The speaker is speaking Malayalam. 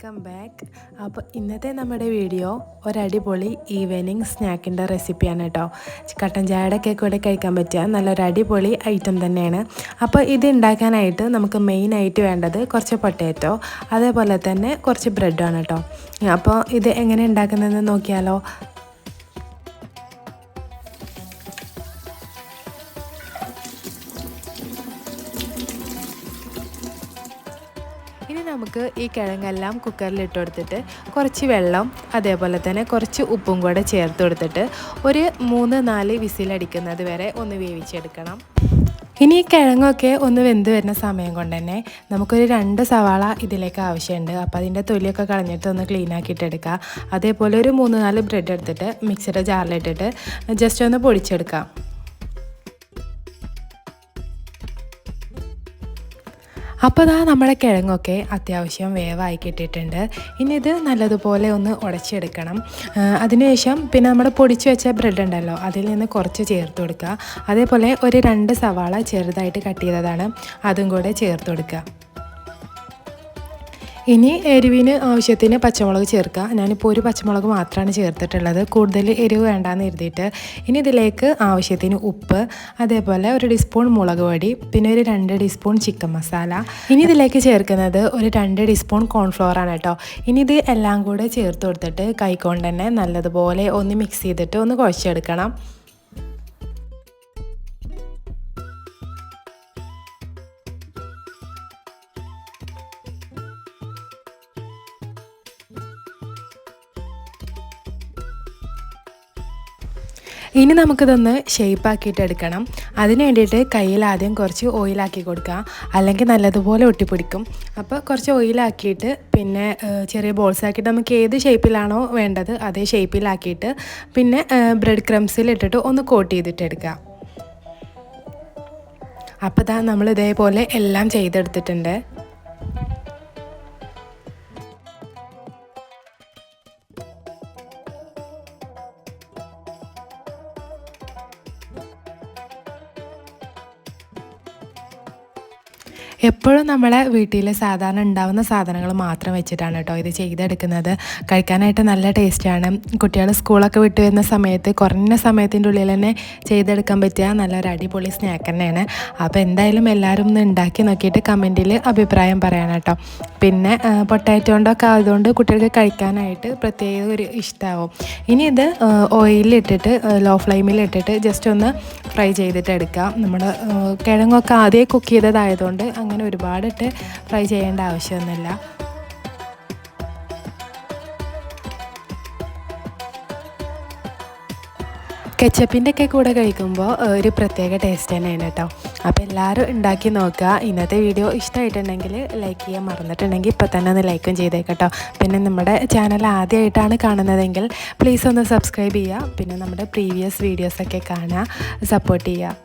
Welcome back. അപ്പോൾ ഇന്നത്തെ നമ്മുടെ വീഡിയോ ഒരടിപൊളി ഈവനിങ് സ്നാക്കിൻ്റെ റെസിപ്പിയാണ് കേട്ടോ. കട്ടൻ ചായയുടെ ഒക്കെ കൂടെ കഴിക്കാൻ പറ്റിയ നല്ലൊരു അടിപൊളി ഐറ്റം തന്നെയാണ്. അപ്പോൾ ഇത് ഉണ്ടാക്കാനായിട്ട് നമുക്ക് മെയിനായിട്ട് വേണ്ടത് കുറച്ച് പൊട്ടാറ്റോ, അതേപോലെ തന്നെ കുറച്ച് ബ്രെഡാണ് കേട്ടോ. അപ്പോൾ ഇത് എങ്ങനെ ഉണ്ടാക്കുന്നതെന്ന് നോക്കിയാലോ. ഇനി നമുക്ക് ഈ കിഴങ്ങെല്ലാം കുക്കറിലിട്ട് കൊടുത്തിട്ട് കുറച്ച് വെള്ളം അതേപോലെ തന്നെ കുറച്ച് ഉപ്പും കൂടെ ചേർത്ത് കൊടുത്തിട്ട് ഒരു 3-4 വിസിലടിക്കുന്നത് വരെ ഒന്ന് വേവിച്ചെടുക്കണം. ഇനി ഈ കിഴങ്ങൊക്കെ ഒന്ന് വെന്ത് വരുന്ന സമയം കൊണ്ട് തന്നെ നമുക്കൊരു 2 സവാള ഇതിലേക്ക് ആവശ്യമുണ്ട്. അപ്പോൾ അതിൻ്റെ തൊലിയൊക്കെ കളഞ്ഞിട്ട് ഒന്ന് ക്ലീൻ ആക്കിയിട്ട് എടുക്കുക. അതേപോലെ ഒരു 3-4 ബ്രെഡ് എടുത്തിട്ട് മിക്സിയുടെ ജാറിലിട്ടിട്ട് ജസ്റ്റ് ഒന്ന് പൊടിച്ചെടുക്കാം. അപ്പോൾ ഇതാ നമ്മുടെ കിഴങ്ങൊക്കെ അത്യാവശ്യം വേവായി കിട്ടിയിട്ടുണ്ട്. ഇനി ഇത് നല്ലതുപോലെ ഒന്ന് ഉടച്ചെടുക്കണം. അതിനുശേഷം പിന്നെ നമ്മൾ പൊടിച്ച് വെച്ച ബ്രെഡ് ഉണ്ടല്ലോ, അതിൽ നിന്ന് കുറച്ച് ചേർത്ത് കൊടുക്കുക. അതേപോലെ ഒരു 2 സവാള ചെറുതായിട്ട് കട്ട് ചെയ്തതാണ്, അതും കൂടെ ചേർത്ത് കൊടുക്കുക. ഇനി എരിവിന് ആവശ്യത്തിന് പച്ചമുളക് ചേർക്കുക. ഞാനിപ്പോൾ ഒരു പച്ചമുളക് മാത്രമാണ് ചേർത്തിട്ടുള്ളത്, കൂടുതൽ എരിവ് വേണ്ടാന്ന് കരുതിയിട്ട്. ഇനി ഇതിലേക്ക് ആവശ്യത്തിന് ഉപ്പ്, അതേപോലെ ഒരു ടീസ്പൂൺ മുളക് പൊടി, പിന്നെ ഒരു 2 ടീസ്പൂൺ ചിക്കൻ മസാല. ഇനി ഇതിലേക്ക് ചേർക്കുന്നത് ഒരു 2 ടീസ്പൂൺ കോൺഫ്ലോറാണ് കേട്ടോ. ഇനി ഇത് എല്ലാം കൂടെ ചേർത്ത് കൊടുത്തിട്ട് കൈകൊണ്ട് തന്നെ നല്ലതുപോലെ ഒന്ന് മിക്സ് ചെയ്തിട്ട് ഒന്ന് കുഴച്ചെടുക്കണം. ഇനി നമുക്കിതൊന്ന് ഷേപ്പാക്കിയിട്ട് എടുക്കണം. അതിന് വേണ്ടിയിട്ട് കയ്യിൽ ആദ്യം കുറച്ച് ഓയിലാക്കി കൊടുക്കുക, അല്ലെങ്കിൽ നല്ലതുപോലെ ഒട്ടിപ്പിടിക്കും. അപ്പോൾ കുറച്ച് ഓയിലാക്കിയിട്ട് പിന്നെ ചെറിയ ബോൾസ് ആക്കിയിട്ട് നമുക്ക് ഏത് ഷേപ്പിലാണോ വേണ്ടത് അതേ ഷേപ്പിലാക്കിയിട്ട് പിന്നെ ബ്രെഡ് ക്രംസിലിട്ടിട്ട് ഒന്ന് കോട്ട് ചെയ്തിട്ട് എടുക്കുക. അപ്പോൾ ഇതാ നമ്മൾ ഇതേപോലെ എല്ലാം ചെയ്തെടുത്തിട്ടുണ്ട്. എപ്പോഴും നമ്മളെ വീട്ടിൽ സാധാരണ ഉണ്ടാവുന്ന സാധനങ്ങൾ മാത്രം വെച്ചിട്ടാണ് കേട്ടോ ഇത് ചെയ്തെടുക്കുന്നത്. കഴിക്കാനായിട്ട് നല്ല ടേസ്റ്റാണ്. കുട്ടികൾ സ്കൂളൊക്കെ വിട്ട് വരുന്ന സമയത്ത് കുറഞ്ഞ സമയത്തിൻ്റെ ഉള്ളിൽ തന്നെ ചെയ്തെടുക്കാൻ പറ്റിയ നല്ലൊരു അടിപൊളി സ്നാക്ക് തന്നെയാണ്. അപ്പോൾ എന്തായാലും എല്ലാവരും ഒന്ന് ഉണ്ടാക്കി നോക്കിയിട്ട് കമൻറ്റിൽ അഭിപ്രായം പറയണം കേട്ടോ. പിന്നെ പൊട്ടാറ്റോ കൊണ്ടൊക്കെ ആയതുകൊണ്ട് കുട്ടികൾക്ക് കഴിക്കാനായിട്ട് പ്രത്യേക ഒരു ഇഷ്ടമാവും. ഇനി ഇത് ഓയിലിട്ടിട്ട് ലോ ഫ്ലെയിമിലിട്ടിട്ട് ജസ്റ്റ് ഒന്ന് ഫ്രൈ ചെയ്തിട്ട് എടുക്കാം. നമ്മൾ കിഴങ്ങൊക്കെ ആദ്യം കുക്ക് ചെയ്തതായതുകൊണ്ട് അങ്ങനെ ഒരുപാടിട്ട് ഫ്രൈ ചെയ്യേണ്ട ആവശ്യമൊന്നുമില്ല. കെച്ചപ്പിൻ്റെ ഒക്കെ കൂടെ കഴിക്കുമ്പോൾ ഒരു പ്രത്യേക ടേസ്റ്റ് തന്നെയാണ് കേട്ടോ. അപ്പോൾ എല്ലാവരും ഉണ്ടാക്കി നോക്കുക. ഇന്നത്തെ വീഡിയോ ഇഷ്ടമായിട്ടുണ്ടെങ്കിൽ ലൈക്ക് ചെയ്യാൻ മറന്നിട്ടുണ്ടെങ്കിൽ ഇപ്പോൾ തന്നെ ഒന്ന് ലൈക്കും ചെയ്തേക്കട്ടോ. പിന്നെ നമ്മുടെ ചാനൽ ആദ്യമായിട്ടാണ് കാണുന്നതെങ്കിൽ പ്ലീസ് ഒന്ന് സബ്സ്ക്രൈബ് ചെയ്യുക. പിന്നെ നമ്മുടെ പ്രീവിയസ് വീഡിയോസൊക്കെ കാണുക, സപ്പോർട്ട് ചെയ്യുക.